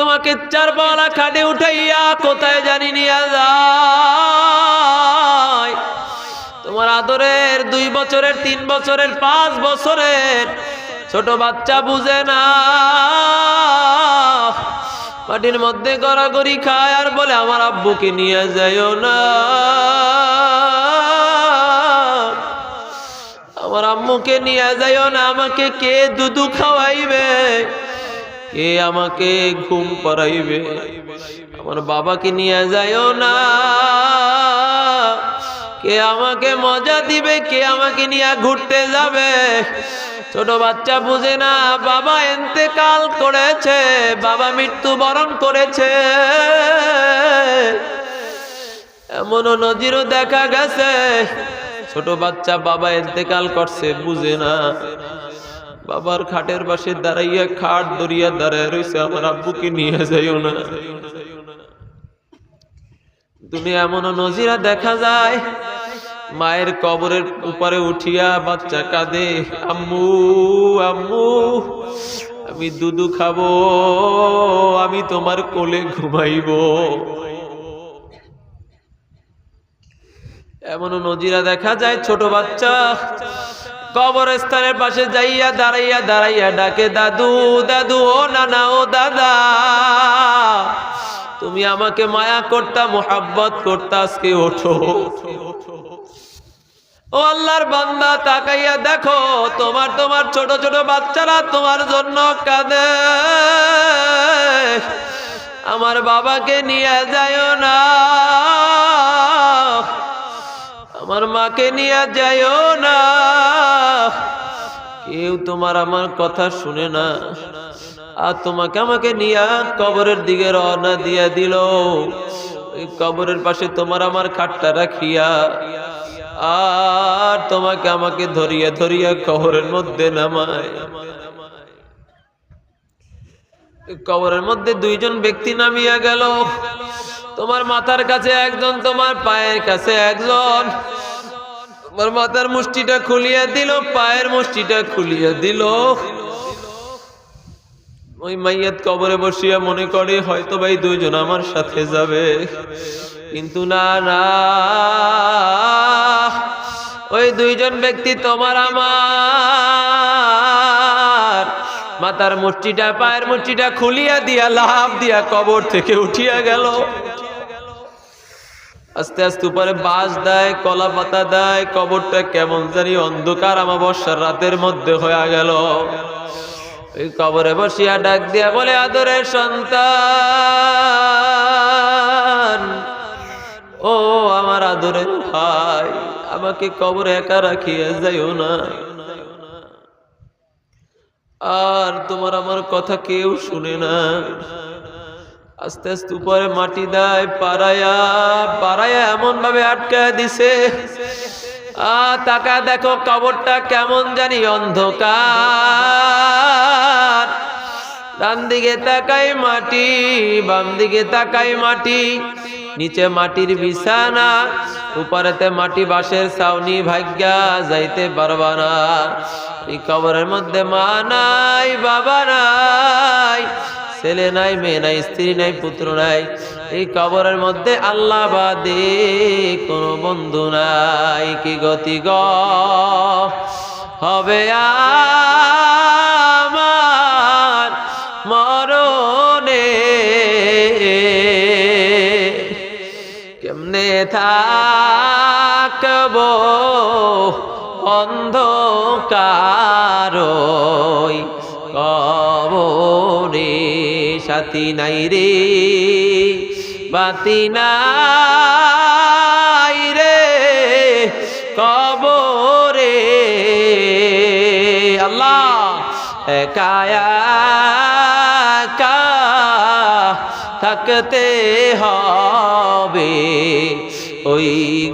তোমাকে চারপালা খাটে উঠাইয়া কোথায় জানি নিয়ে যায়। তোমার আদরের 2 বছরের 3 বছরের 5 বছরের ছোট বাচ্চা বুঝে না, মাটির মধ্যে গড়াগড়ি খায় আর বলে আমার আব্বুকে নিয়ে যাইও না, আমার আম্মুকে নিয়ে যাইও না, আমাকে কে দুধু খাওয়াইবে, কে আমাকে ঘুম পাড়াইবে, আমার বাবাকে নিয়ে যাইও না, কে আমাকে মজা দিবে, কে আমাকে নিয়ে ঘুরতে যাবে। ছোট বাচ্চা বুঝে না বাবা ইন্তেকাল করেছে, বাবা মৃত্যুবরণ করেছে। এমনও নজিরও দেখা গেছে ছোট বাচ্চা বাবা ইন্তেকাল করছে বুঝে না, বাবার খাটের পাশে দাঁড়াইয়া খাট ধরিয়া দাঁড়ায় রয়েছে, আমার আব্বুকে নিয়ে যাইও না। দুনিয়া এমনও নজিরা দেখা যায়, মায়ের কবরের উপরে উঠিয়া বাচ্চা কাঁদে, আম্মু আম্মু আমি দুধু খাবো, আমি তোমার কোলে ঘুমাইবো। এমনও নজিরা দেখা যায় ছোট বাচ্চা কবরস্থানের পাশে যাইয়া দাঁড়াইয়া দাঁড়াইয়া ডাকে, দাদু দাদু, ও নানা, ও দাদা, তুমি আমাকে মায়া করতা, মোহাব্বত করতা, আজকে ওঠো। ও আল্লাহর বান্দা তাকাইয়া দেখো, তোমার ছোট ছোট বাচ্চারা তোমার জন্য কাঁদে, আমার বাবাকে নিয়ে যাইও না, আমার মাকে নিয়ে যাইও না। কেউ তোমার আমার কথা শুনে না, আর তোমাকে আমাকে নিয়ে কবরের দিকে রওনা দিয়া দিল। ওই কবরের পাশে তোমার আমার খাটটা রাখিয়া আর তোমাকে আমাকে ধরিয়া ধরিয়া কবরের মধ্যে নামায়। কবরের মধ্যে 2 জন ব্যক্তি নামিয়া গেল, তোমার মাথার কাছে একজন, তোমার পায়ের কাছে একজন। তোমার মাথার মুষ্টিটা খুলিয়া দিল, পায়ের মুষ্টিটা খুলিয়া দিল। ওই মাইয়াত কবরে বসিয়া মনে করে হয়তো ভাই 2 জন আমার সাথে যাবে, কিন্তু না না, ওই 2 জন ব্যক্তি তোমার আমার মাথার মুষ্টিটা পায়ের মুষ্টিটা খুলিয়া দিয়া লাফ দিয়া কবর থেকে উঠিয়া গেল। আস্তে আস্তে উপরে বাঁশ দেয়, কলা পাতা দেয়, কবরটা কেমন জানি অন্ধকার আমাবস্যার রাতের মধ্যে হয়ে গেল। ওই কবরে বসিয়া ডাক দিয়া বলে, আদরের সন্তান, ও আমার আদরের ভাই, আমাকে কবরে একা রাখিয়া যাইও না, আর তোমার আমার কথা কেউ শুনে না। আস্তে আস্তে উপরে মাটি দেয়, পাড়ায়া পাড়ায়া এমন ভাবে আটকায় দিছে, তাকা দেখো কবরটা কেমন জানি অন্ধকার। ডান দিকে তাকাই মাটি, বাম দিকে তাকাই মাটি, নিচে মাটির বিছানা, উপরেতে মাটি বাঁশের ছাউনি, ভাগ্যা যাইতে পারবা না। এই কবরের মধ্যে মা নাই, বাবা নাই, ছেলে নাই, মেয়ে নাই, স্ত্রী নাই, পুত্র নাই। এই কবরের মধ্যে আল্লাহ বাদে কোনো বন্ধু নাই। কি গতি হবে আমার মরণে, কেমনে থাকব অন্ধকার কবরে, সাথী নাই রে বাতি নাই রে কবরে। আল্লাহ একা একা থাকতে হবে ওই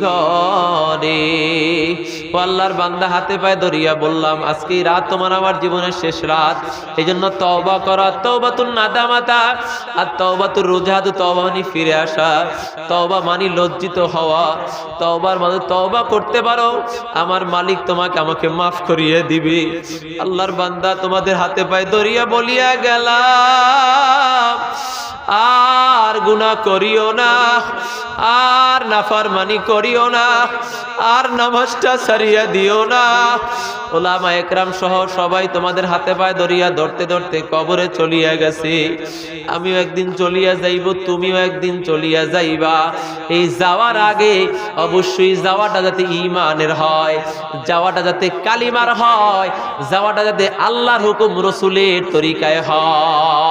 ঘরে। আল্লাহর বান্দা হাতে পায়ে ধরিয়া বললাম, আজকে রাত তোমার আমার জীবনের শেষ রাত, এই জন্য তওবা করা, তওবাতুন নাদামাতা আর তওবাতুর রুজহাতু। তওবা মানে ফিরে আসা, তওবা মানে লজ্জিত হওয়া। তওবার মানে তওবা করতে পারো, আমার মালিক তোমাকে আমাকে মাফ করিয়ে দিবে। আল্লাহর বান্দা তোমাদের হাতে পায়ে ধরিয়া বলিয়া গেলাম, গুনাহ করিও না, আর নাফরমানি করিও না, আর নামাজটা ছাড়িয়া দিও না। ওলামা একরাম সহ সবাই তোমাদের হাতে পায়ে ধরিয়া ধরতে ধরতে কবরে চলিয়া গেছে। আমিও একদিন চলিয়া যাইব, তুমিও একদিন চলিয়া যাইবা। এই যাওয়ার আগে অবশ্যই যাওয়াটা যাতে ঈমানের হয়, যাওয়াটা যাতে কালিমার হয়, যাওয়াটা যাতে আল্লাহর হুকুম রসুলের তরিকায় হয়।